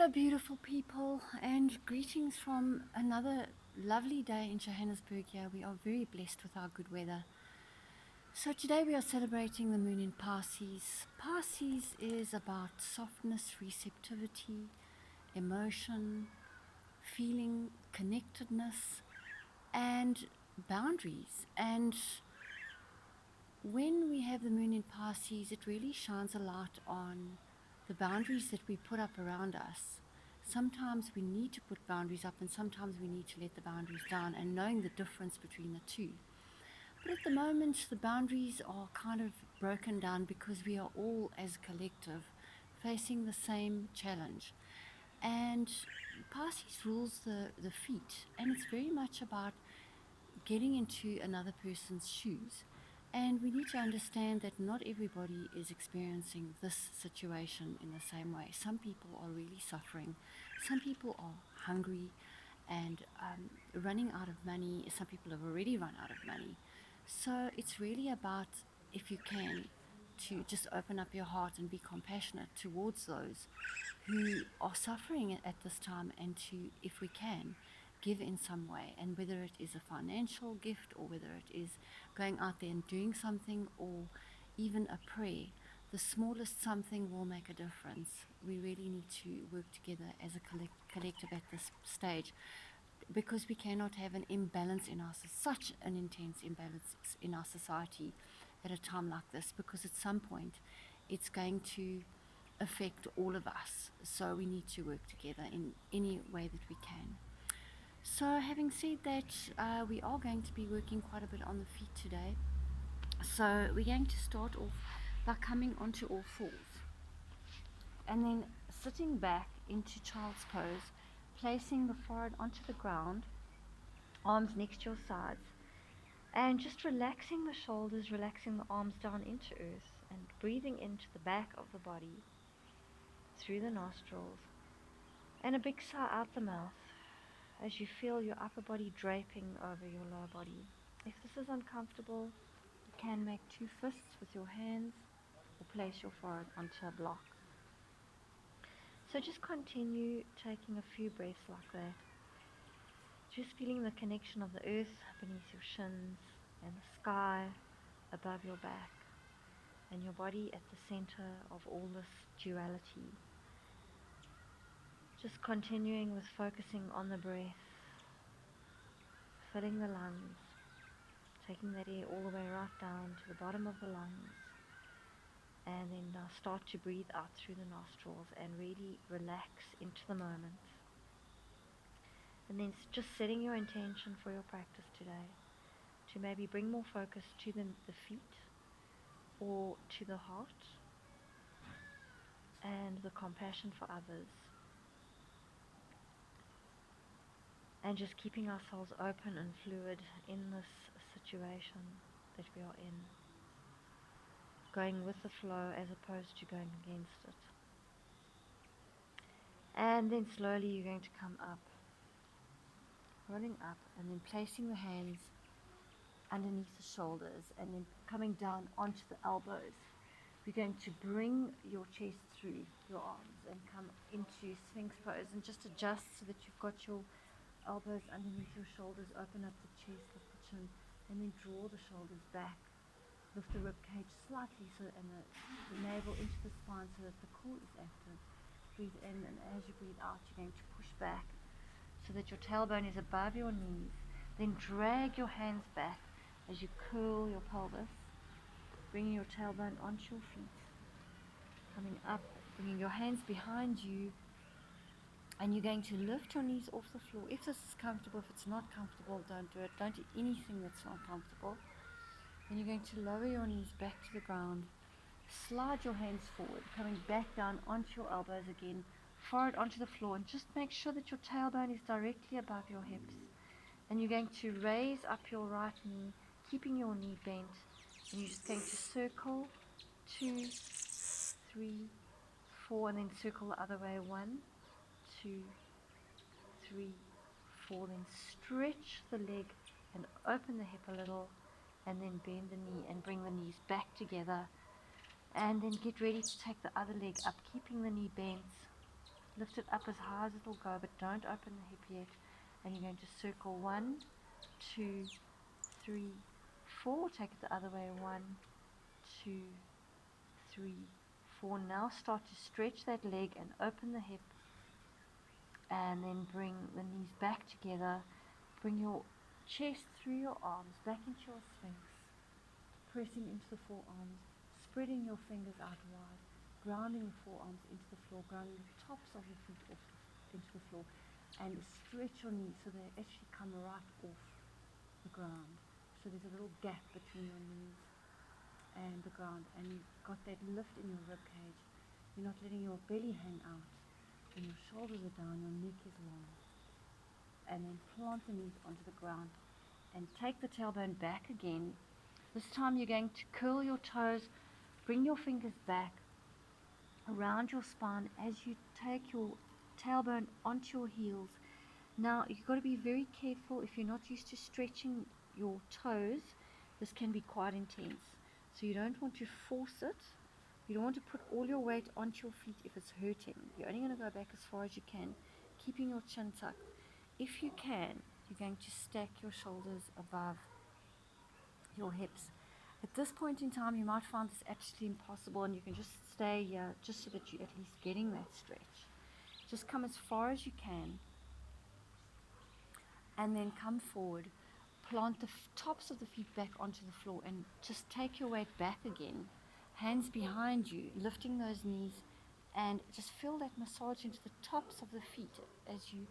Hello, beautiful people, and greetings from another lovely day in Johannesburg. Here we are very blessed with our good weather. So today we are celebrating the moon in Pisces. Pisces is about softness, receptivity, emotion, feeling, connectedness, and boundaries. And when we have the moon in Pisces, it really shines a light on the boundaries that we put up around us. Sometimes we need to put boundaries up, and sometimes we need to let the boundaries down, and knowing the difference between the two. But at the moment, the boundaries are kind of broken down because we are all, as a collective, facing the same challenge. And Pisces rules the feet, and it's very much about getting into another person's shoes. And we need to understand that not everybody is experiencing this situation in the same way. Some people are really suffering. Some people are hungry and running out of money. Some people have already run out of money. So it's really about, if you can, to just open up your heart and be compassionate towards those who are suffering at this time, and to, if we can, give in some way. And whether it is a financial gift, or whether it is going out there and doing something, or even a prayer, the smallest something will make a difference. We really need to work together as a collective at this stage, because we cannot have an imbalance in such an intense imbalance in our society at a time like this, because at some point it's going to affect all of us. So we need to work together in any way that we can. So having said that, we are going to be working quite a bit on the feet today. So we're going to start off by coming onto all fours, and then sitting back into child's pose, placing the forehead onto the ground, arms next to your sides, and just relaxing the shoulders, relaxing the arms down into earth, and breathing into the back of the body through the nostrils, and a big sigh out the mouth as you feel your upper body draping over your lower body. If this is uncomfortable, you can make two fists with your hands or place your forehead onto a block. So just continue taking a few breaths like that. Just feeling the connection of the earth beneath your shins and the sky above your back, and your body at the center of all this duality. Just continuing with focusing on the breath, filling the lungs, taking that air all the way right down to the bottom of the lungs, and then now start to breathe out through the nostrils and really relax into the moment. And then just setting your intention for your practice today to maybe bring more focus to the feet or to the heart, and the compassion for others, and just keeping ourselves open and fluid in this situation that we are in, going with the flow as opposed to going against it. And then slowly you're going to come up, rolling up, and then placing the hands underneath the shoulders, and then coming down onto the elbows. We're going to bring your chest through your arms and come into Sphinx pose, and just adjust so that you've got your elbows underneath your shoulders. Open up the chest, lift the chin, and then draw the shoulders back. Lift the rib cage slightly, and the navel into the spine so that the core is active. Breathe in, and as you breathe out, you're going to push back so that your tailbone is above your knees. Then drag your hands back as you curl your pelvis, bringing your tailbone onto your feet, coming up, bringing your hands behind you, and you're going to lift your knees off the floor. If this is comfortable, if it's not comfortable, don't do it. Don't do anything that's not comfortable. Then you're going to lower your knees back to the ground, slide your hands forward, coming back down onto your elbows again, forehead onto the floor, and just make sure that your tailbone is directly above your hips. And you're going to raise up your right knee, keeping your knee bent, and you're just going to circle 2, 3, 4, and then circle the other way. 1, 2, 3, 4. Then stretch the leg and open the hip a little, and then bend the knee and bring the knees back together, and then get ready to take the other leg up, keeping the knee bent, Lift it up as high as it will go, but don't open the hip yet. And you're going to circle 1, 2, 3, 4. Take it the other way. 1, 2, 3, 4. Now start to stretch that leg and open the hip, and then bring the knees back together. Bring your chest through your arms back into your sphinx, pressing into the forearms, spreading your fingers out wide, grounding the forearms into the floor, grounding the tops of your feet into the floor, and stretch your knees so they actually come right off the ground. So there's a little gap between your knees and the ground, and you've got that lift in your rib cage. You're not letting your belly hang out, and your shoulders are down, your neck is long. And then plant the knees onto the ground and take the tailbone back again. This time you're going to curl your toes, bring your fingers back around your spine as you take your tailbone onto your heels. Now you've got to be very careful. If you're not used to stretching your toes, this can be quite intense. So you don't want to force it. You don't want to put all your weight onto your feet if it's hurting. You're only going to go back as far as you can, keeping your chin tucked. If you can, you're going to stack your shoulders above your hips. At this point in time, you might find this absolutely impossible, and you can just stay here just so that you're at least getting that stretch. Just come as far as you can, and then come forward. Plant the tops of the feet back onto the floor, and just take your weight back again. Hands behind you, lifting those knees, and just feel that massage into the tops of the feet as you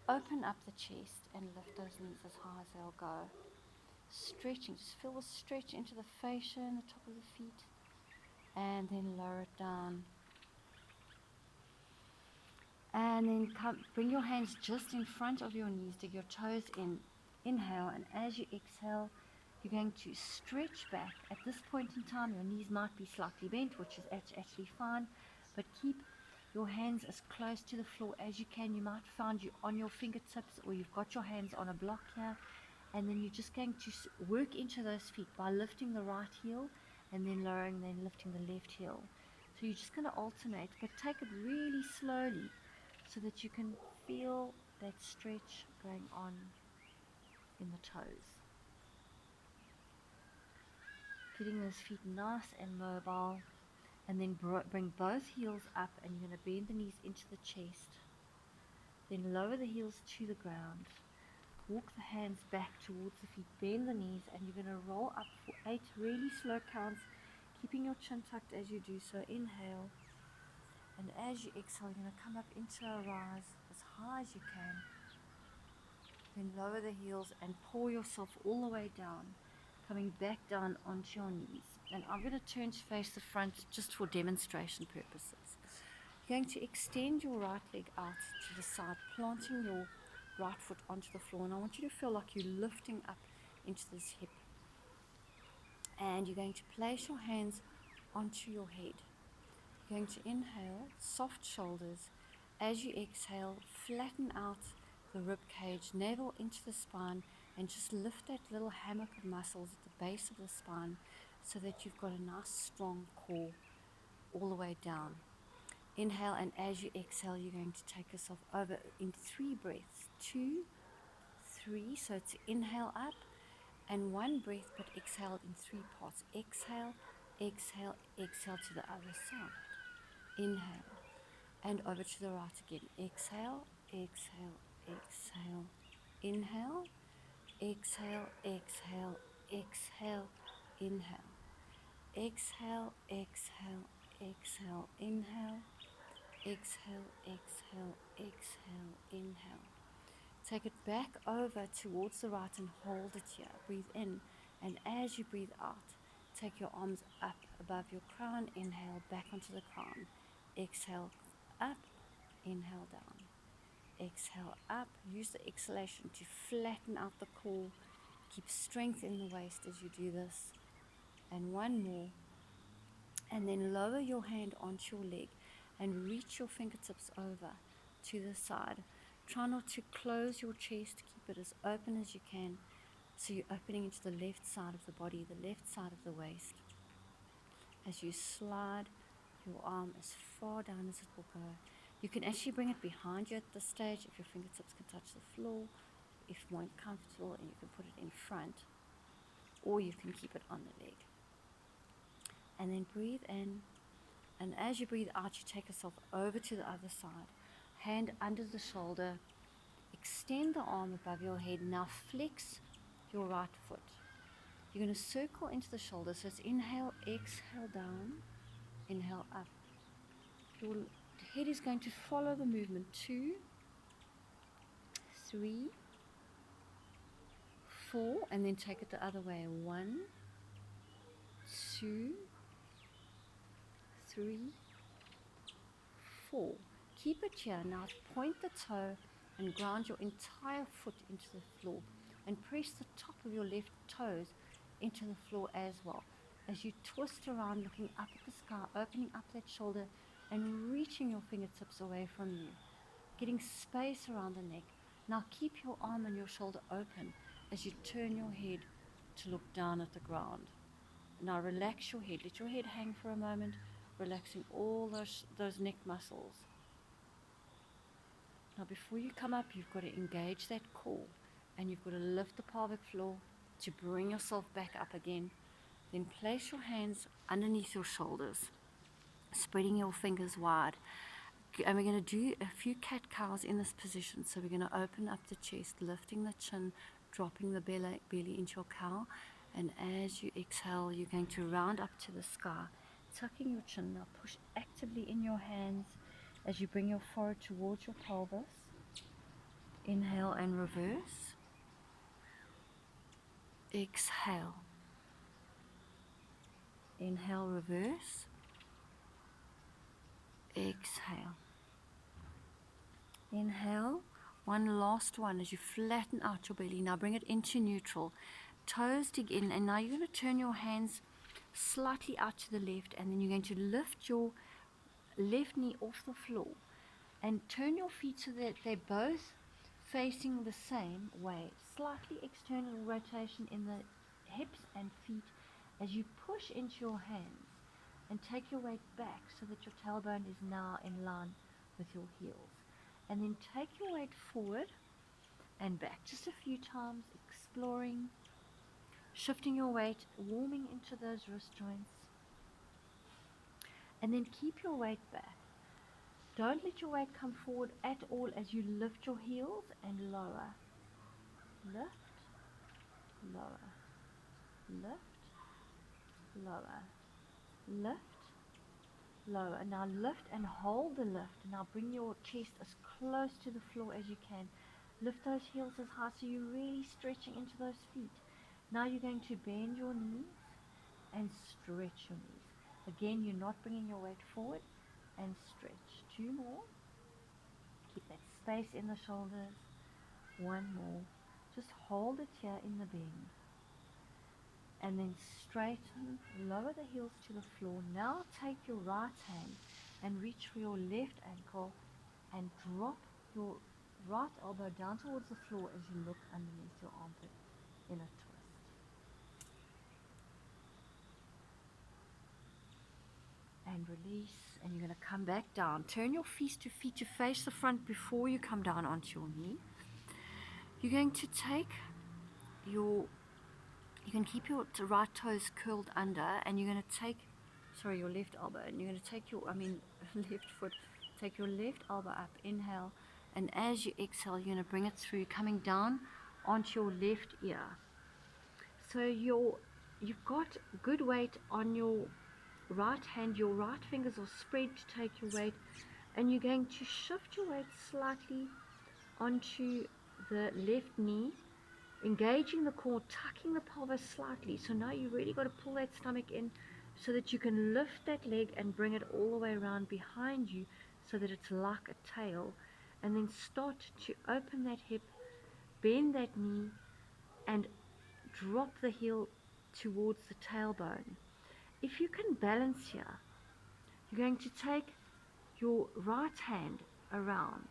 open up the chest and lift those knees as high as they'll go. Stretching, just feel the stretch into the fascia and the top of the feet, and then lower it down. And then bring your hands just in front of your knees, dig your toes in. Inhale, and as you exhale, you're going to stretch back. At this point in time, your knees might be slightly bent, which is actually fine, but keep your hands as close to the floor as you can. You might find you on your fingertips, or you've got your hands on a block here, and then you're just going to work into those feet by lifting the right heel and then lowering, then lifting the left heel. So you're just going to alternate, but take it really slowly so that you can feel that stretch going on in the toes. Getting those feet nice and mobile, and then bring both heels up, and you're going to bend the knees into the chest. Then lower the heels to the ground. Walk the hands back towards the feet, bend the knees, and you're going to roll up for 8 really slow counts, keeping your chin tucked as you do so. Inhale, and as you exhale, you're going to come up into a rise as high as you can. Then lower the heels and pull yourself all the way down, coming back down onto your knees. And I'm going to turn to face the front just for demonstration purposes. You're going to extend your right leg out to the side, planting your right foot onto the floor. And I want you to feel like you're lifting up into this hip. And you're going to place your hands onto your head. You're going to inhale, soft shoulders. As you exhale, flatten out the rib cage, navel into the spine, and just lift that little hammock of muscles at the base of the spine so that you've got a nice strong core all the way down. Inhale, and as you exhale, you're going to take yourself over in 3 breaths. 2, 3, so it's inhale up, and 1 breath, but exhale in 3 parts. Exhale, exhale, exhale to the other side. Inhale, and over to the right again. Exhale, exhale, exhale. Inhale, exhale, exhale, exhale. Inhale, exhale, exhale, exhale. Inhale, exhale, exhale, exhale. Inhale. Take it back over towards the right and hold it here. Breathe in, and as you breathe out, take your arms up above your crown. Inhale, back onto the crown. Exhale, up. Inhale, down. Exhale, up. Use the exhalation to flatten out the core. Keep strength in the waist as you do this. And 1 more. And then lower your hand onto your leg and reach your fingertips over to the side. Try not to close your chest. Keep it as open as you can. So you're opening into the left side of the body, the left side of the waist. As you slide your arm as far down as it will go. You can actually bring it behind you at this stage if your fingertips can touch the floor, if more comfortable, and you can put it in front, or you can keep it on the leg. And then breathe in, and as you breathe out, you take yourself over to the other side, hand under the shoulder, extend the arm above your head. Now flex your right foot. You're going to circle into the shoulder, so it's inhale, exhale down, inhale up. Your head is going to follow the movement. 2, 3, 4, and then take it the other way. 1, 2, 3, 4. Keep it here. Now point the toe and ground your entire foot into the floor, and press the top of your left toes into the floor as well. As you twist around, looking up at the sky, opening up that shoulder and reaching your fingertips away from you, getting space around the neck. Now keep your arm and your shoulder open as you turn your head to look down at the ground. Now relax your head. Let your head hang for a moment, relaxing all those neck muscles. Now before you come up, you've got to engage that core, and you've got to lift the pelvic floor to bring yourself back up again. Then place your hands underneath your shoulders, spreading your fingers wide. And we're going to do a few cat-cows in this position. So we're going to open up the chest, lifting the chin, dropping the belly into your cow. And as you exhale, you're going to round up to the sky, tucking your chin. Now push actively in your hands as you bring your forehead towards your pelvis. Inhale and reverse. Exhale. Inhale, reverse. Exhale. Inhale. One last one as you flatten out your belly. Now bring it into neutral. Toes dig in, and now you're going to turn your hands slightly out to the left, and then you're going to lift your left knee off the floor and turn your feet so that they're both facing the same way. Slightly external rotation in the hips and feet as you push into your hands and take your weight back so that your tailbone is now in line with your heels. And then take your weight forward and back just a few times, exploring, shifting your weight, warming into those wrist joints. And then keep your weight back. Don't let your weight come forward at all as you lift your heels and lower. Lift, lower, lift, lower, lift, lower. Now lift and hold the lift. Now bring your chest as close to the floor as you can. Lift those heels as high so you're really stretching into those feet. Now you're going to bend your knees and stretch your knees. Again, you're not bringing your weight forward, and stretch. 2 more. Keep that space in the shoulders. 1 more. Just hold it here in the bend. And then straighten, lower the heels to the floor. Now take your right hand and reach for your left ankle and drop your right elbow down towards the floor as you look underneath your armpit in a twist. And release, and you're going to come back down. Turn your feet to face the front before you come down onto your knee. You're going to take you can keep your right toes curled under, and you're going to take, your left elbow, and you're going to take left foot, take your left elbow up, inhale, and as you exhale, you're going to bring it through, coming down onto your left ear. So you've got good weight on your right hand, your right fingers are spread to take your weight, and you're going to shift your weight slightly onto the left knee, engaging the core, tucking the pelvis slightly. So now you really got to pull that stomach in so that you can lift that leg and bring it all the way around behind you so that it's like a tail, and then start to open that hip, bend that knee, and drop the heel towards the tailbone. If you can balance here, you're going to take your right hand around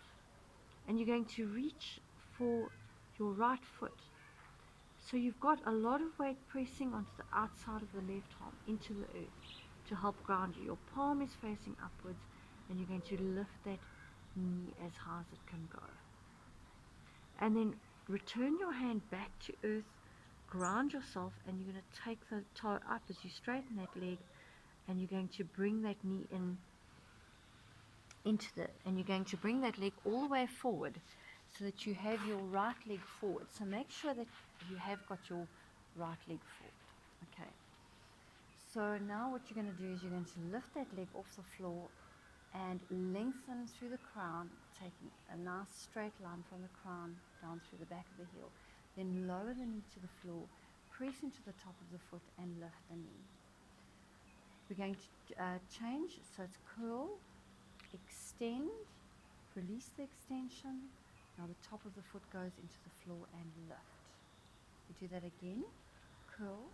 and you're going to reach for your right foot. So you've got a lot of weight pressing onto the outside of the left arm into the earth to help ground you. Your palm is facing upwards, and you're going to lift that knee as high as it can go. And then return your hand back to earth, ground yourself, and you're going to take the toe up as you straighten that leg, and you're going to bring that knee in and you're going to bring that leg all the way forward so that you have your right leg forward. So make sure that you have got your right leg forward. Okay. So now what you're going to do is you're going to lift that leg off the floor and lengthen through the crown, taking a nice straight line from the crown down through the back of the heel. Then lower the knee to the floor, press into the top of the foot and lift the knee. We're going to change, so it's curl, extend, release the extension. Now the top of the foot goes into the floor and lift. We do that again. Curl,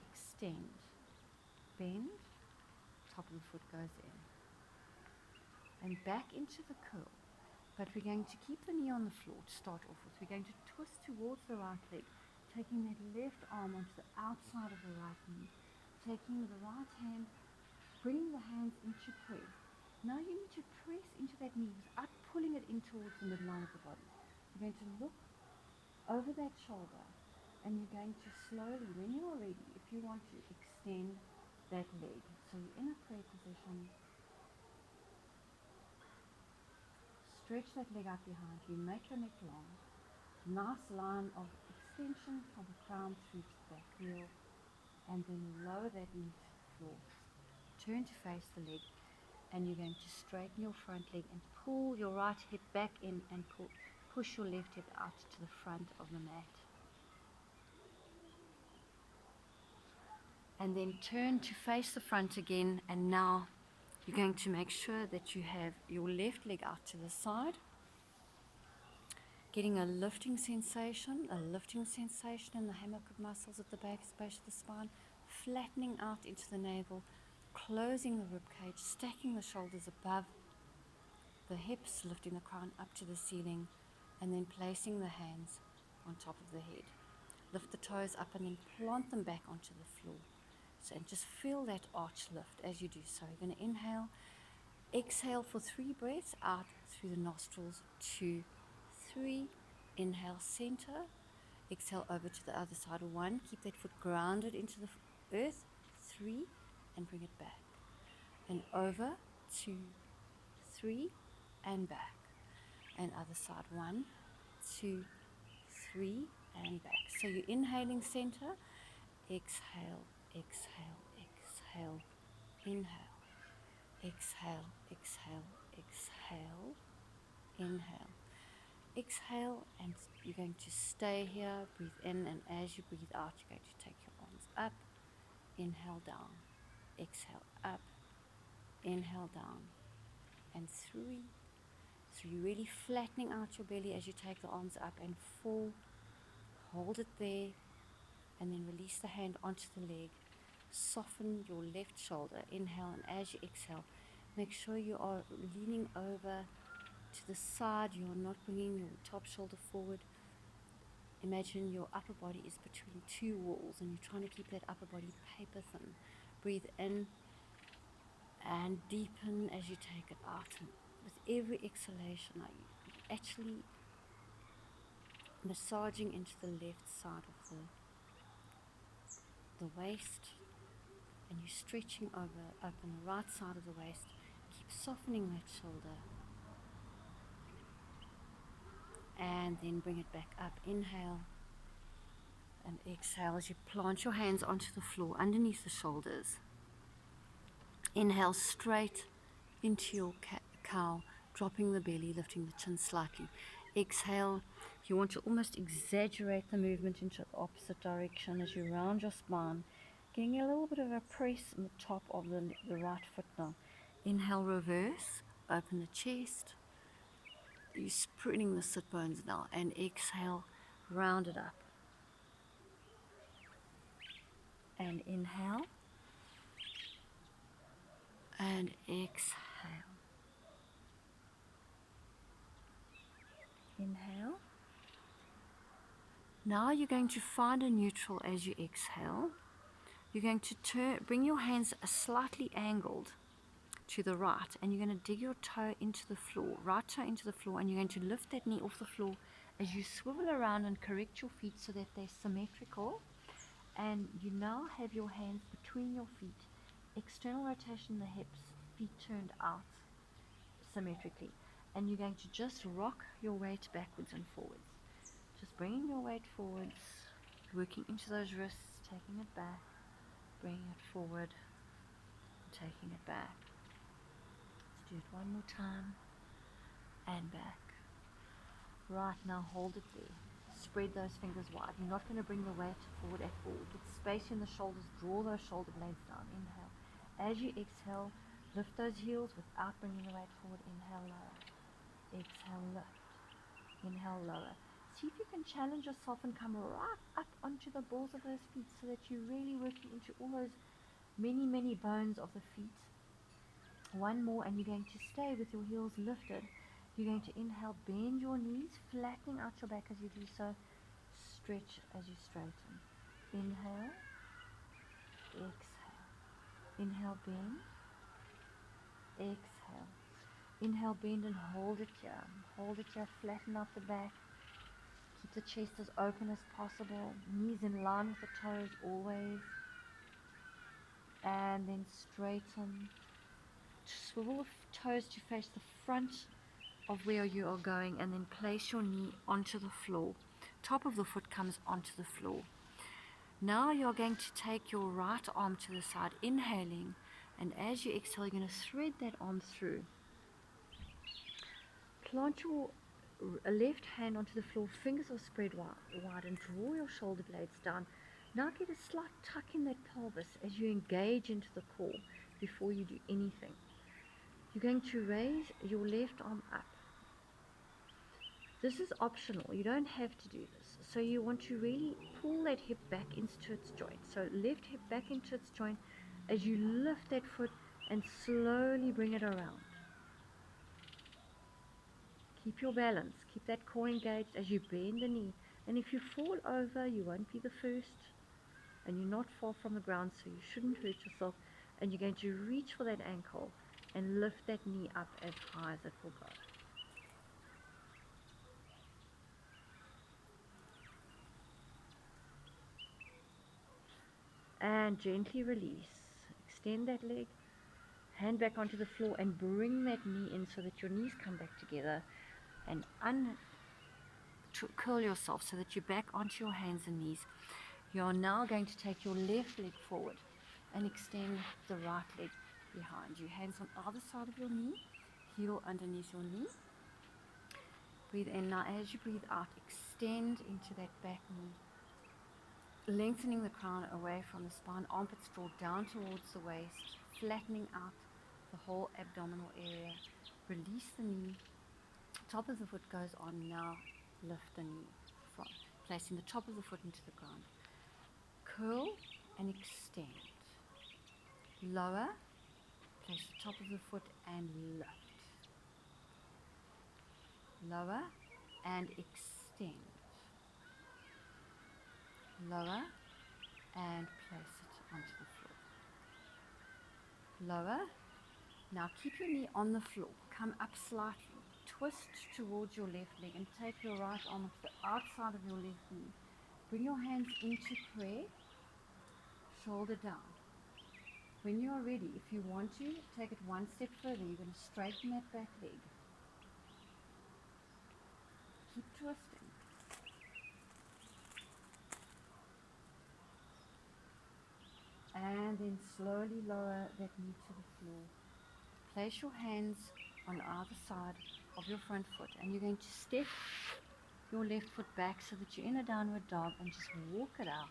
extend, bend, top of the foot goes in. And back into the curl. But we're going to keep the knee on the floor to start off with. We're going to twist towards the right leg, taking that left arm onto the outside of the right knee, taking the right hand, bringing the hands into press. Now you need to press into that knee without pulling it in towards the midline of the body. You're going to look over that shoulder, and you're going to slowly, when you are ready, if you want to extend that leg. So you're in a prayer position. Stretch that leg out behind you, make your neck long. Nice line of extension from the crown through to the back heel, and then lower that knee to the floor. Turn to face the leg, and you're going to straighten your front leg and pull your right hip back in and push your left hip out to the front of the mat. And then turn to face the front again, and now you're going to make sure that you have your left leg out to the side, getting a lifting sensation in the hammock of muscles at the back space of the spine, flattening out into the navel, closing the rib cage, stacking the shoulders above the hips, lifting the crown up to the ceiling, and then placing the hands on top of the head. Lift the toes up and then plant them back onto the floor. So, and just feel that arch lift as you do so. You're going to inhale, exhale for 3 breaths out through the nostrils. 2, 3, inhale center, exhale over to the other side. 1, keep that foot grounded into the earth. 3, and bring it back. And over, 2, 3, and back. And other side. 1, 2, 3, and back. So you're inhaling center, exhale, exhale, exhale, inhale, exhale, exhale, exhale, inhale, exhale, and you're going to stay here, breathe in, and as you breathe out, you're going to take your arms up, inhale down, exhale up, inhale down, and 3. So you're really flattening out your belly as you take the arms up, and 4, hold it there, and then release the hand onto the leg. Soften your left shoulder. Inhale, and as you exhale, make sure you are leaning over to the side. You are not bringing your top shoulder forward. Imagine your upper body is between 2 walls, and you're trying to keep that upper body paper thin. Breathe in and deepen as you take it out. And with every exhalation, you're actually massaging into the left side of the waist, and you're stretching open the right side of the waist. Keep softening that shoulder, and then bring it back up. Inhale and exhale as you plant your hands onto the floor underneath the shoulders. Inhale straight into your cow, dropping the belly, lifting the chin slightly. Exhale, you want to almost exaggerate the movement into the opposite direction as you round your spine, getting a little bit of a press on the top of the right foot now. Inhale, reverse, open the chest. You're spreading the sit bones now, and exhale, round it up. And inhale, and exhale. Inhale. Now you're going to find a neutral as you exhale. You're going to bring your hands slightly angled to the right, and you're going to dig your toe into the floor, right toe into the floor, and you're going to lift that knee off the floor as you swivel around and correct your feet so that they're symmetrical. And you now have your hands between your feet, external rotation in the hips, feet turned out symmetrically, and you're going to just rock your weight backwards and forwards, just bringing your weight forwards, working into those wrists, taking it back, bringing it forward, taking it back. Let's do it one more time, and back. Right, now hold it there. Spread those fingers wide. You're not going to bring the weight forward at all. Get space in the shoulders. Draw those shoulder blades down. Inhale. As you exhale, lift those heels without bringing the weight forward. Inhale, lower. Exhale, lift. Inhale, lower. See if you can challenge yourself and come right up onto the balls of those feet so that you're really working into all those many, many bones of the feet. One more, and you're going to stay with your heels lifted. You're going to inhale, bend your knees, flattening out your back as you do so. Stretch as you straighten. Inhale, exhale. Inhale, bend, exhale. Inhale, bend and hold it here. Hold it here, flatten out the back. Keep the chest as open as possible. Knees in line with the toes always. And then straighten. Swivel the toes to face the front of where you are going, and then place your knee onto the floor. Top of the foot comes onto the floor. Now you're going to take your right arm to the side, inhaling, and as you exhale, you're going to thread that arm through. Plant your left hand onto the floor, fingers are spread wide, and draw your shoulder blades down. Now get a slight tuck in that pelvis as you engage into the core before you do anything. You're going to raise your left arm up. This is optional. You don't have to do this. So you want to really pull that hip back into its joint. So left hip back into its joint as you lift that foot and slowly bring it around. Keep your balance. Keep that core engaged as you bend the knee. And if you fall over, you won't be the first. And you're not far from the ground, so you shouldn't hurt yourself. And you're going to reach for that ankle and lift that knee up as high as it will go. And gently release. Extend that leg, hand back onto the floor, and bring that knee in so that your knees come back together, and curl yourself so that you're back onto your hands and knees. You're now going to take your left leg forward and extend the right leg behind you. Hands on either side of your knee, heel underneath your knee. Breathe in. Now as you breathe out, extend into that back knee, lengthening the crown away from the spine, armpits draw down towards the waist, flattening out the whole abdominal area. Release the knee. Top of the foot goes on. Now lift the knee from placing the top of the foot into the ground. Curl and extend. Lower, place the top of the foot and lift. Lower and extend. Lower and place it onto the floor. Lower. Now keep your knee on the floor. Come up slightly. Twist towards your left leg and take your right arm to the outside of your left knee. Bring your hands into prayer. Shoulder down. When you are ready, if you want to, take it one step further. You're going to straighten that back leg. Keep twisting. And then slowly lower that knee to the floor. Place your hands on either side of your front foot, and you're going to step your left foot back so that you're in a downward dog and just walk it out.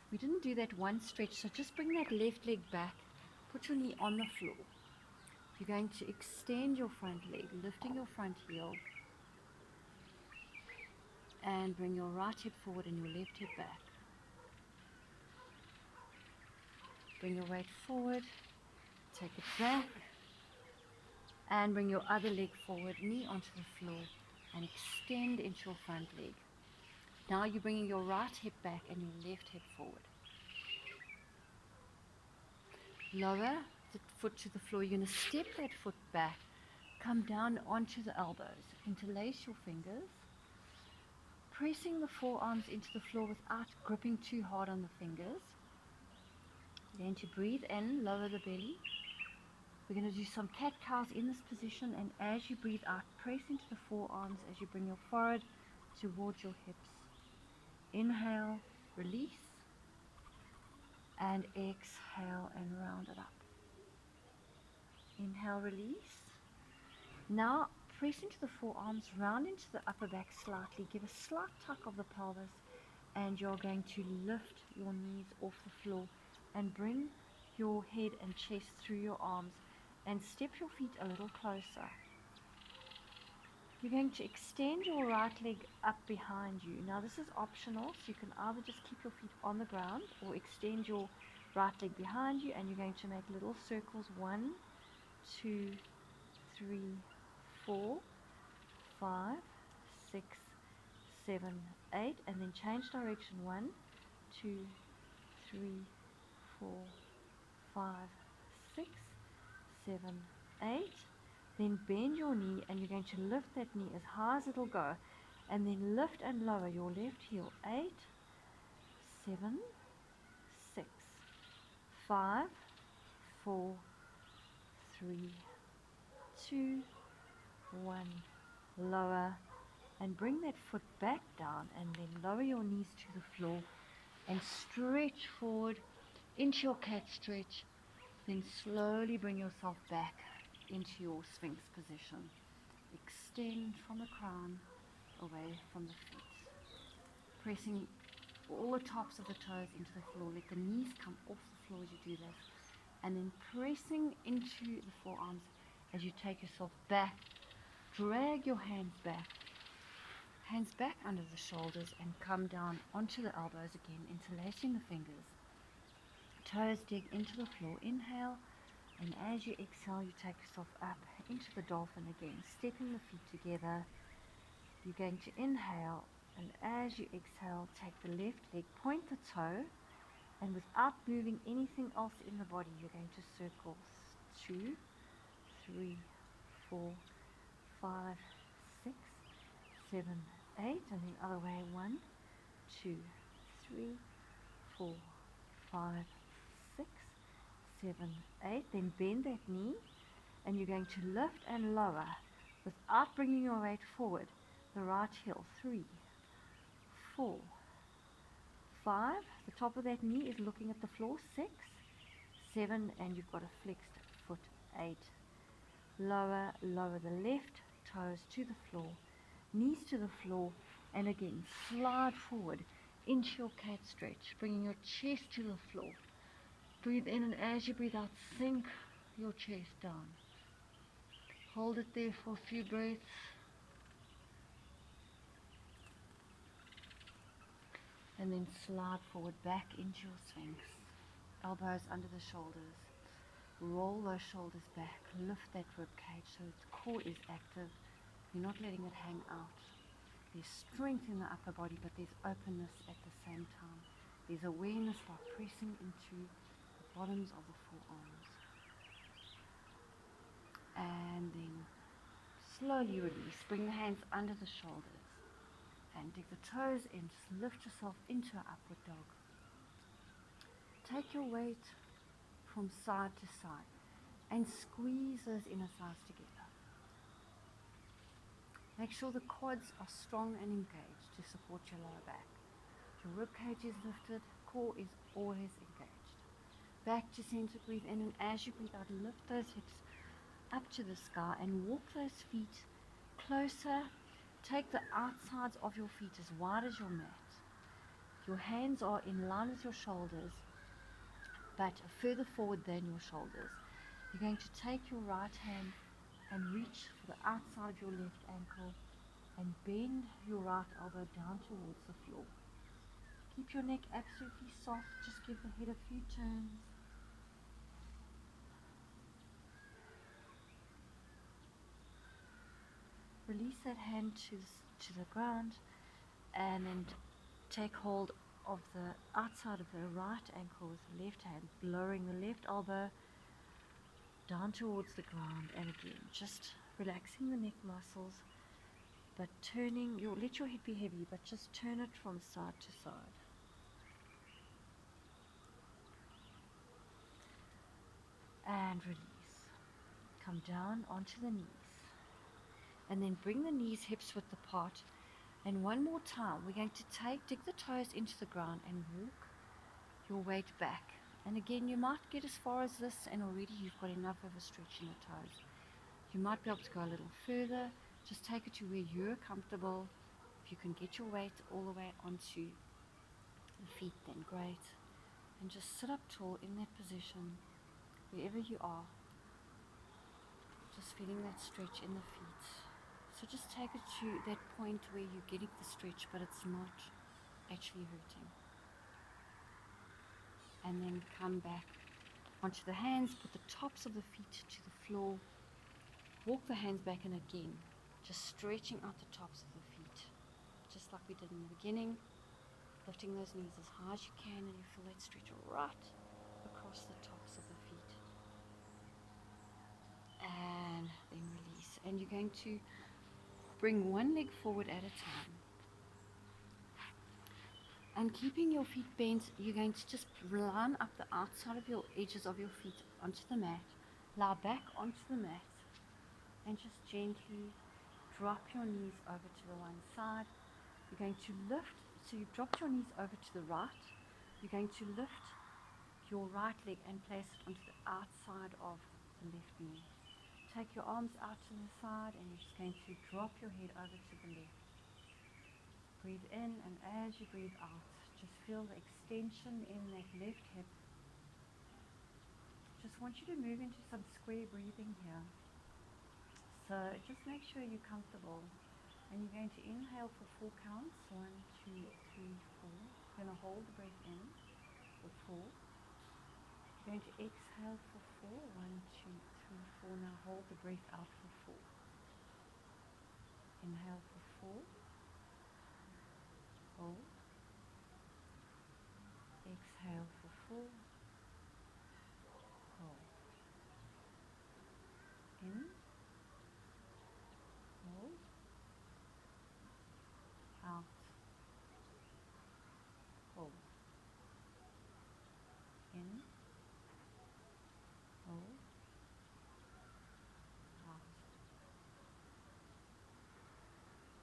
We didn't do that one stretch, so just bring that left leg back. Put your knee on the floor. You're going to extend your front leg, lifting your front heel, and bring your right hip forward and your left hip back. Bring your weight forward, take it back, and bring your other leg forward, knee onto the floor, and extend into your front leg. Now you're bringing your right hip back and your left hip forward. Lower the foot to the floor, you're going to step that foot back, come down onto the elbows, interlace your fingers, pressing the forearms into the floor without gripping too hard on the fingers. You're going to breathe in, lower the belly. We're going to do some cat-cows in this position, and as you breathe out, press into the forearms as you bring your forehead towards your hips. Inhale, release, and exhale and round it up. Inhale, release. Now press into the forearms, round into the upper back slightly, give a slight tuck of the pelvis, and you're going to lift your knees off the floor and bring your head and chest through your arms and step your feet a little closer. You're going to extend your right leg up behind you. Now this is optional, so you can either just keep your feet on the ground or extend your right leg behind you, and you're going to make little circles. 1, 2, 3, 4, 5, 6, 7, 8, and then change direction. 1, 2, 3, 4, 5, 6, 7, 8. Then bend your knee, and you're going to lift that knee as high as it'll go, and then lift and lower your left heel. 8, 7, 6, 5, 4, 3, 2, 1. Lower and bring that foot back down, and then lower your knees to the floor and stretch forward into your cat stretch. Then slowly bring yourself back into your Sphinx position. Extend from the crown away from the feet, pressing all the tops of the toes into the floor. Let the knees come off the floor as you do this, and then pressing into the forearms as you take yourself back. Drag your hands back under the shoulders, and come down onto the elbows again, interlacing the fingers. Toes dig into the floor. Inhale, and as you exhale, you take yourself up into the dolphin again, stepping the feet together. You're going to inhale, and as you exhale, take the left leg, point the toe, and without moving anything else in the body, you're going to circle 2, 3, 4, 5, 6, 7, 8, and then other way. 1, 2, 3, 4, 5, 6, 7, 8. Then bend that knee, and you're going to lift and lower without bringing your weight forward the right heel. 3, 4, 5. The top of that knee is looking at the floor. 6, 7, and you've got a flexed foot. 8. Lower the left toes to the floor, knees to the floor, and again slide forward into your cat stretch, bringing your chest to the floor. Breathe in, and as you breathe out, sink your chest down. Hold it there for a few breaths. And then slide forward back into your Sphinx. Elbows under the shoulders. Roll those shoulders back. Lift that rib cage so the core is active. You're not letting it hang out. There's strength in the upper body, but there's openness at the same time. There's awareness by pressing into the bottoms of the forearms. And then slowly release. Bring the hands under the shoulders and dig the toes in. Just lift yourself into an upward dog. Take your weight from side to side and squeeze those inner thighs together. Make sure the quads are strong and engaged to support your lower back. Your rib cage is lifted, core is always engaged. Back to center, breathe in, and as you breathe out, lift those hips up to the sky and walk those feet closer. Take the outsides of your feet as wide as your mat. Your hands are in line with your shoulders, but further forward than your shoulders. You're going to take your right hand and reach for the outside of your left ankle and bend your right elbow down towards the floor. Keep your neck absolutely soft. Just give the head a few turns. Release that hand to the ground, and then take hold of the outside of the right ankle with the left hand, lowering the left elbow down towards the ground, and again, just relaxing the neck muscles, but turning let your head be heavy, but just turn it from side to side. And release. Come down onto the knees. And then bring the knees hips width apart. And one more time, we're going to dig the toes into the ground and walk your weight back. And again, you might get as far as this and already you've got enough of a stretch in the toes. You might be able to go a little further. Just take it to where you're comfortable. If you can get your weight all the way onto the feet, then great. And just sit up tall in that position, wherever you are. Just feeling that stretch in the feet. So just take it to that point where you're getting the stretch, but it's not actually hurting. And then come back onto the hands, put the tops of the feet to the floor, walk the hands back, and again, just stretching out the tops of the feet, just like we did in the beginning, lifting those knees as high as you can, and you feel that stretch right across the tops of the feet. And then release. And you're going to bring one leg forward at a time. And keeping your feet bent, you're going to just line up the outside of your edges of your feet onto the mat, lie back onto the mat, and just gently drop your knees over to the one side. You're going to lift, so you dropped your knees over to the right. You're going to lift your right leg and place it onto the outside of the left knee. Take your arms out to the side, and you're just going to drop your head over to the left. Breathe in, and as you breathe out, just feel the extension in that left hip. Just want you to move into some square breathing here. So just make sure you're comfortable. And you're going to inhale for 4 counts. 1, 2, 3, 4. You're going to hold the breath in for 4. You're going to exhale for 4. 1, 2, 3, 4. Now hold the breath out for 4. Inhale for 4. Hold. Exhale for 4. Hold. In. Hold. Out. Hold. In. Hold. Out.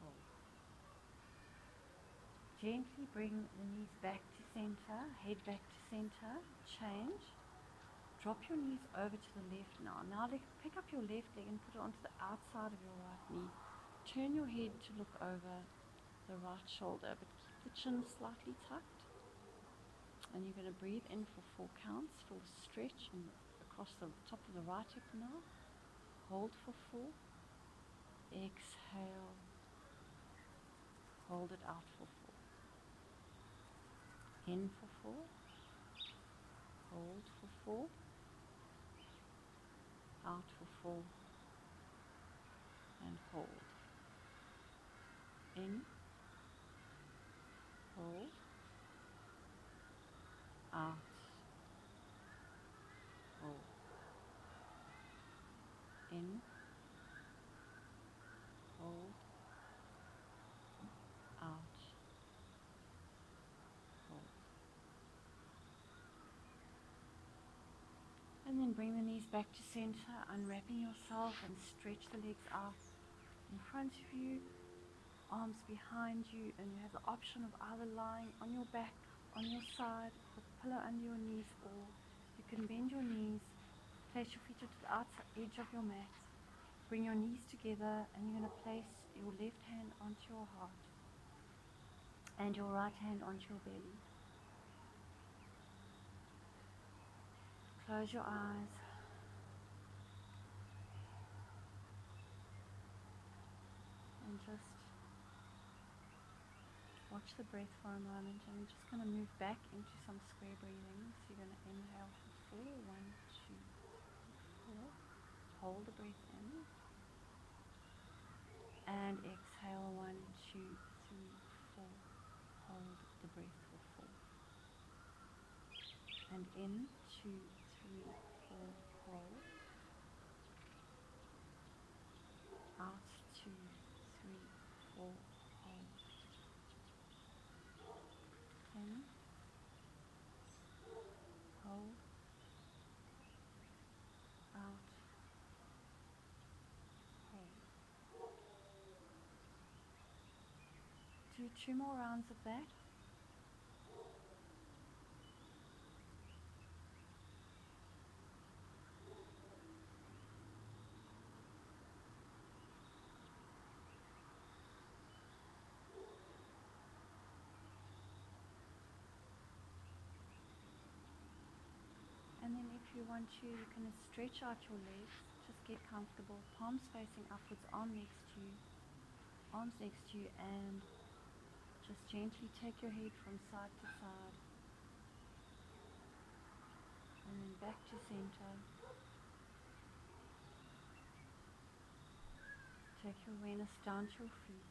Hold. Gently bring the knees back to center, head back to center, change. Drop your knees over to the left now. Now pick up your left leg and put it onto the outside of your right knee. Turn your head to look over the right shoulder, but keep the chin slightly tucked. And you're going to breathe in for 4 counts. Feel the stretch and across the top of the right hip now. Hold for 4. Exhale. Hold it out for 4. In for 4. Hold for 4. Out for 4. And hold. In. Hold. Out. Hold. In. Hold. Out. Hold. And then bring the knees back to center, unwrapping yourself, and stretch the legs out in front of you, arms behind you, and you have the option of either lying on your back, on your side, with a pillow under your knees, or you can bend your knees, place your feet to the outside edge of your mat, bring your knees together, and you're going to place your left hand onto your heart and your right hand onto your belly. Close your eyes. And just watch the breath for a moment, and we're just going to move back into some square breathing. So you're going to inhale for 4. 1, 2, 4. Hold the breath in. And exhale 1, 2, 3, 4. Hold the breath for 4. And in 2, 3, 4. Hold. 4, hold. In, hold, out, hold. Do 2 more rounds of that. And then if you want to, you can stretch out your legs, just get comfortable, palms facing upwards, arms next to you, and just gently take your head from side to side, and then back to center. Take your awareness down to your feet,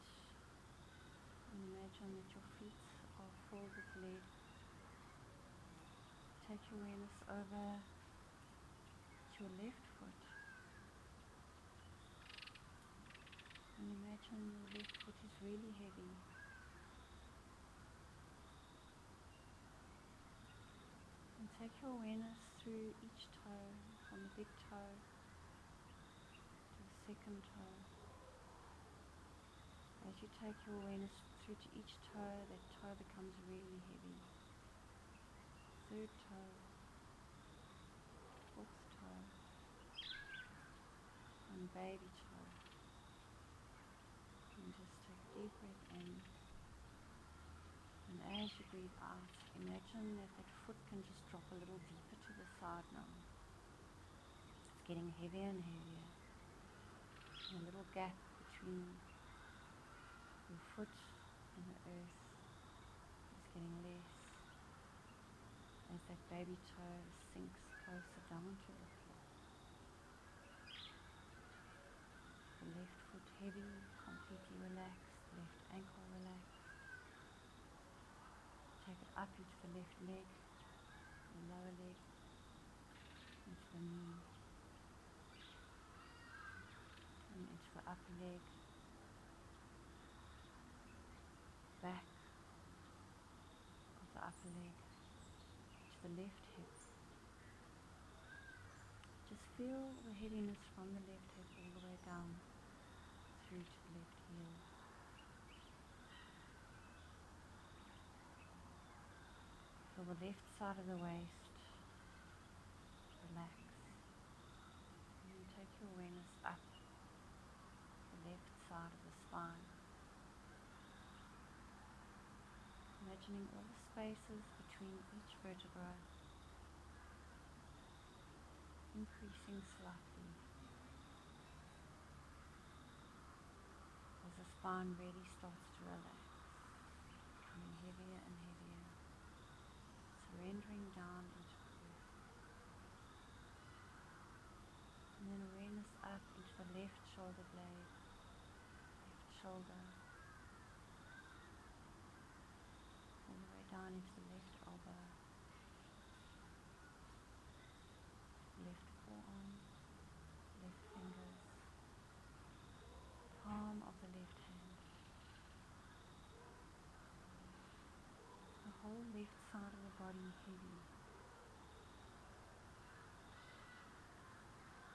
and imagine that your feet are filled with lead. Take your awareness over to your left foot, and imagine your left foot is really heavy. And take your awareness through each toe, from the big toe to the second toe. As you take your awareness through to each toe, that toe becomes really heavy. Third toe, fourth toe, and baby toe. And just take a deep breath in. And as you breathe out, imagine that that foot can just drop a little deeper to the side now. It's getting heavier and heavier. And a little gap between your foot and the earth is getting less as that baby toe sinks closer down to the floor. The left foot heavy, completely relaxed, left ankle relaxed. Take it up into the left leg, the lower leg, into the knee, and into the upper leg, back of the upper leg, to the left hip. Just feel the heaviness from the left hip all the way down through to the left heel. Feel the left side of the waist relax. And then take your awareness up the left side of the spine. Imagining all the spaces between each vertebra increasing slightly as the spine really starts to relax, becoming heavier and heavier, surrendering down into the earth. And then awareness up into the left shoulder blade, left shoulder, all the way down into the left elbow, left forearm, left fingers, palm of the left hand. The whole left side of the body heavy.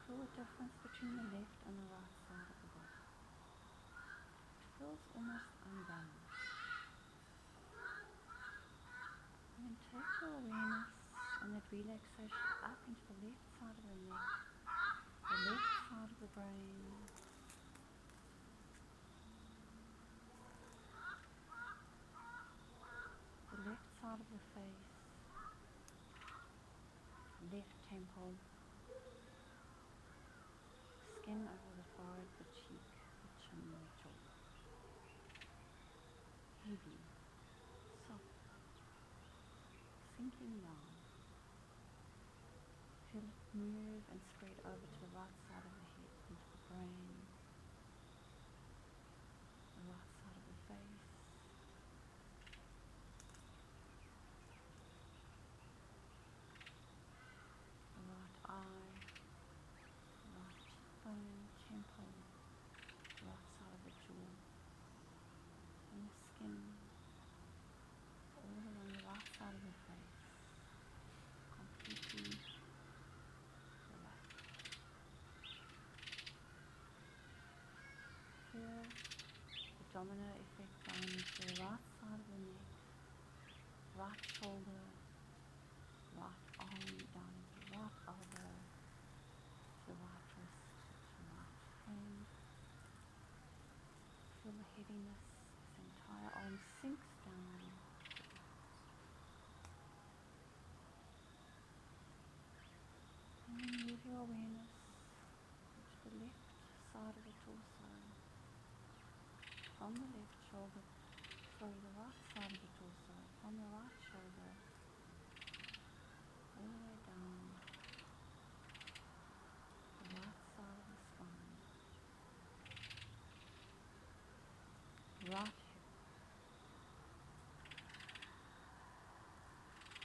Feel the difference between the left and the right side of the body. It feels almost unbalanced. And then take your awareness and that relaxation up into the left side of the neck, the left side of the brain, the left side of the face, left temple, skin over the forehead, the cheek, the chin, the jaw. Heavy, soft, sinking down. Feel it move and spread over to the right side of the head, into the brain, the right side of the face, the right eye, right cheekbone, temple, right side of the jaw, domino effect down into the right side of the neck, right shoulder, right arm down into the right elbow, to the right wrist, to the right hand. Feel the heaviness as the entire arm sinks down. And then move your awareness to the left side of the torso, from the left shoulder, the right side of the torso, from the right shoulder, all the way down the right side of the spine, right hip,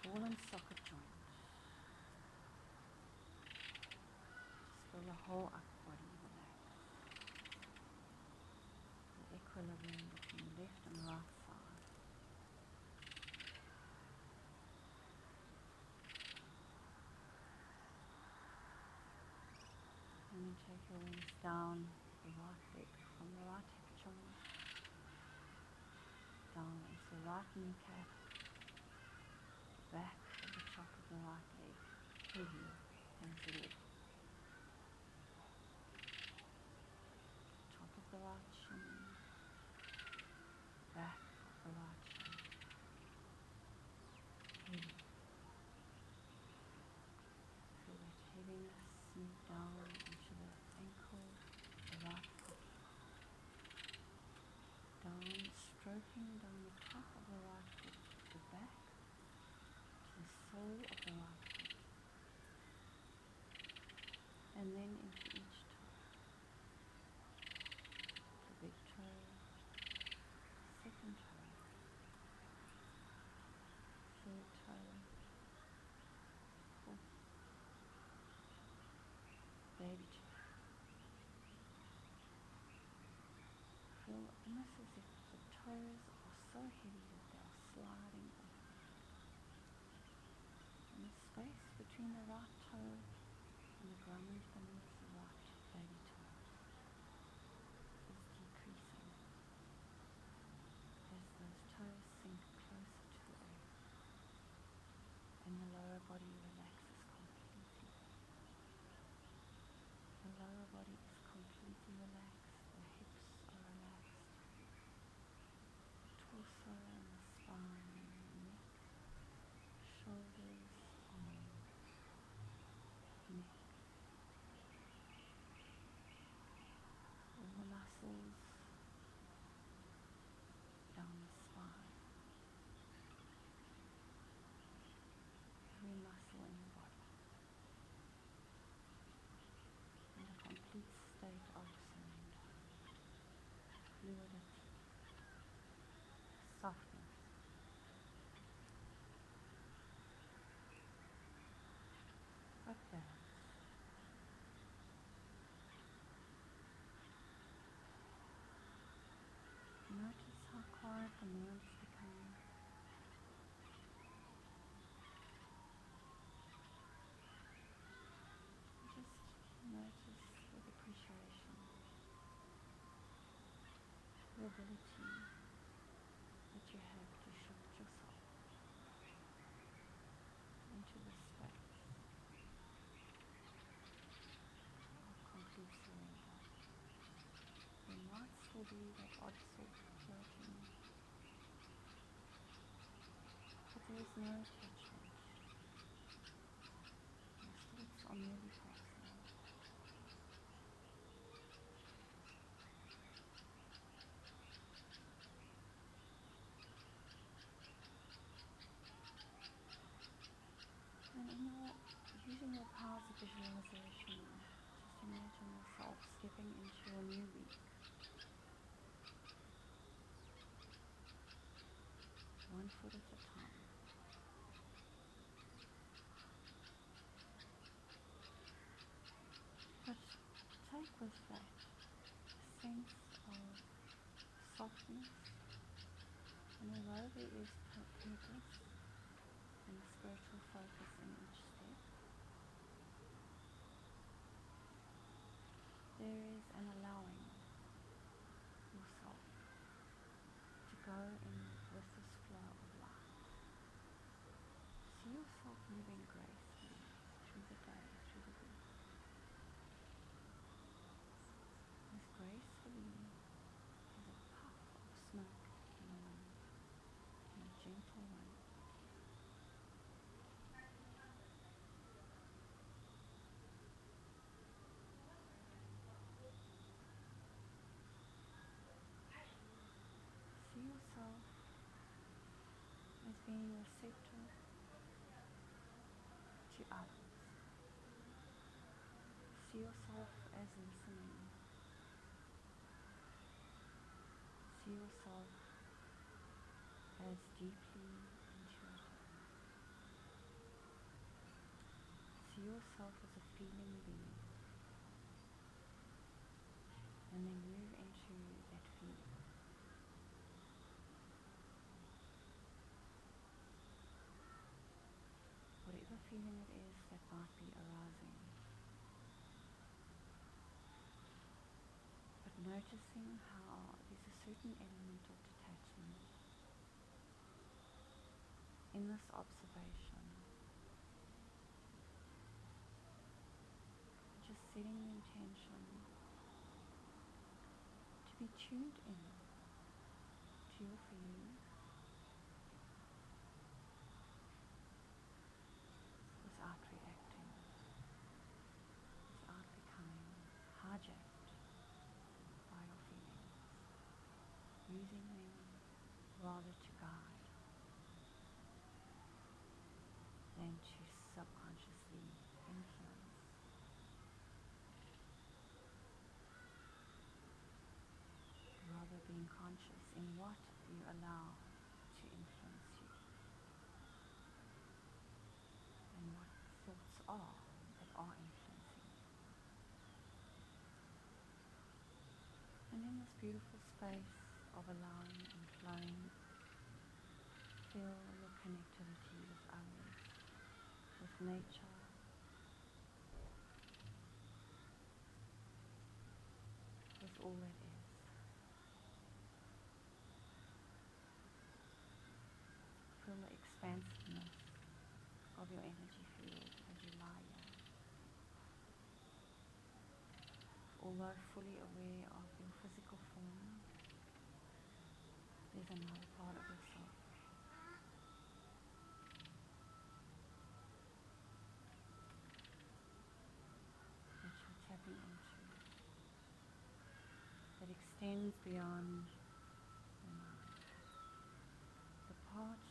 ball and socket joint. Just feel the whole upper body relax. The equilibrium between the left and the right side. And then take your awareness down the right leg, from the right hip joint, down into the right kneecap, back of the top of the right leg, heavy as the leg. Top of the right shin, back of the right shin, heavy. Feel that heaviness sink down into the ankle, the right foot, down, stroking down the top of the right foot, the back, to the sole of the right foot, and then into each toe. The big toe, second toe, third toe, fourth, baby toe. Feel almost as if the toes are so heavy that they are sliding off. And the space between the right toe and the ground beneath the right baby toe is decreasing as those toes sink closer to the earth and the lower body relaxes completely. The lower body is completely relaxed, the hips are relaxed, torso and the spine, neck, shoulders, arms, neck, all the muscles down the spine, every muscle in the body, in a complete state of surrender, fluidity, softness. But balance. Notice how quiet the moments become. Just notice with appreciation the ability that you have to shift yourself into the space of complete surrender. There might still be that odd thought floating, but there is no attachment. Those thoughts are merely passing. And using your powers of visualization, just imagine yourself stepping into a new week, one foot at a time. But take with that a sense of softness, and although there is purpose and a spiritual focus in each step, there is an allowing yourself moving gracefully through the day, through the week, as gracefully as a puff of smoke in the wind, in a gentle wind. See yourself as being receptive to others. See yourself as listening. See yourself as deeply intuitive. See yourself as a feeling being, and then move into that feeling. Whatever feeling it is that might be arising, but noticing how there's a certain element of detachment in this observation, just setting the intention to be tuned in to your feelings without reacting, without becoming hijacked by your feelings, using them rather to guide than to subconsciously influence. Rather being conscious in what you allow to influence you and what thoughts are that are influencing you. And in this beautiful space of allowing and flowing, feel your connectivity with others, with nature, with all that is. Feel the expansiveness of your energy field as you lie here. Although fully aware of your physical form, there's another part of yourself that you're tapping into, that extends beyond the mind. The part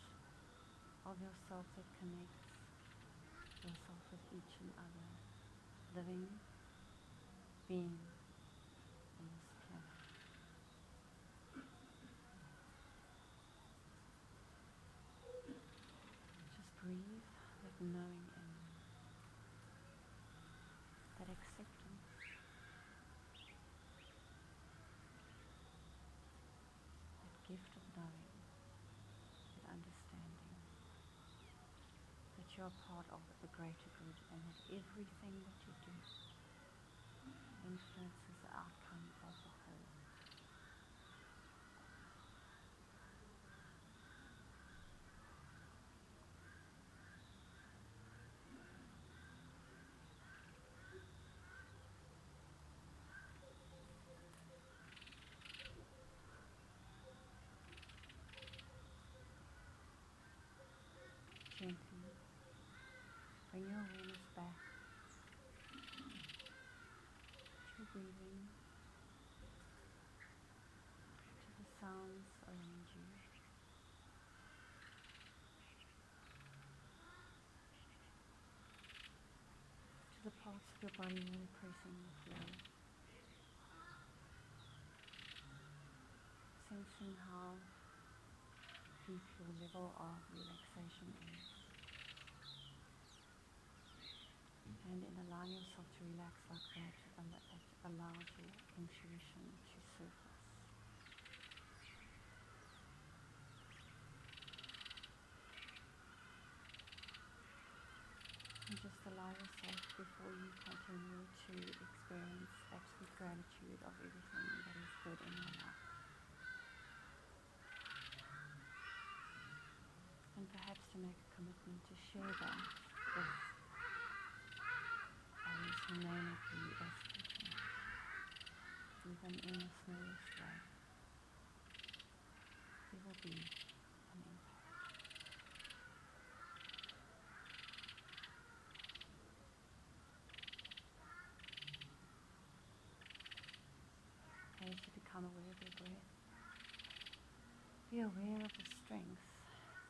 of yourself that connects yourself with each and other living being on this planet. Just breathe that knowing in, that acceptance, that gift of knowing, that understanding that you're part of the greater good and that everything that you do influences the outcome of the whole. Gently bring your awareness back to your breathing, to the sounds around you, to the parts of your body that are pressing the floor, sensing how deep your level of relaxation is, and in allowing yourself to relax like that, it allows your intuition to surface. And just allow yourself, before you continue, to experience absolute gratitude of everything that is good in your life. And perhaps to make a commitment to share that Be aware of the strength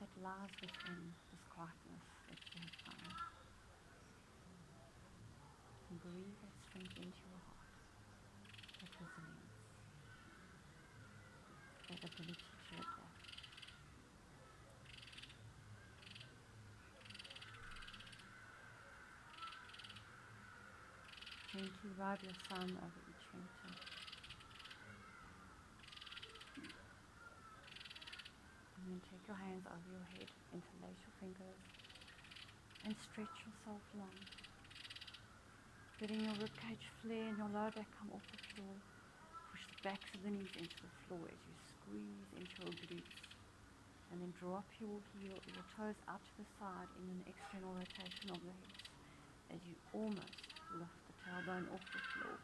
that lies within this quietness that you have found. And breathe that strength into your heart, that resilience, that ability to adapt. Gently rub your thumb over each fingertip. And then take your hands over your head, interlace your fingers, and stretch yourself long. Letting your ribcage flare and your lower back come off the floor. Push the backs of the knees into the floor as you squeeze into your glutes. And then drop your toes out to the side in an external rotation of the hips as you almost lift the tailbone off the floor.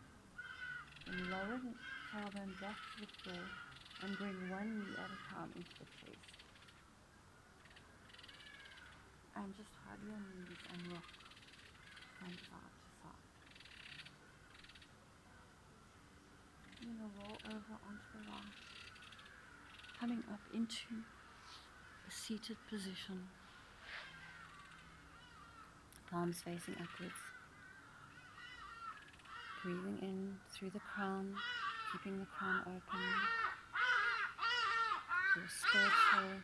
Then lower the tailbone back to the floor and bring one knee at a time into the chest. And just hug your knees and rock from side to side. You're going to roll over onto the right, coming up into a seated position, palms facing upwards. Breathing in through the crown, keeping the crown open. Your spiritual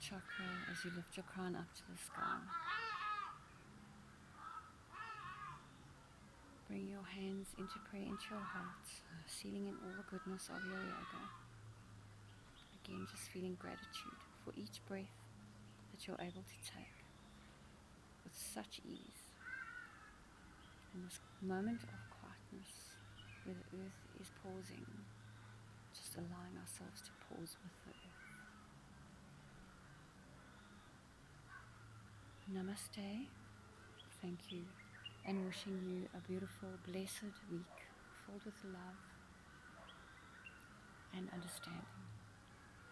chakra as you lift your crown up to the sky. Bring your hands into prayer, into your heart, sealing in all the goodness of your yoga. Again, just feeling gratitude for each breath that you're able to take with such ease. In this moment of quietness where the earth is pausing, just allowing ourselves to pause with the earth. Namaste, thank you, and wishing you a beautiful, blessed week filled with love and understanding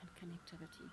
and connectivity.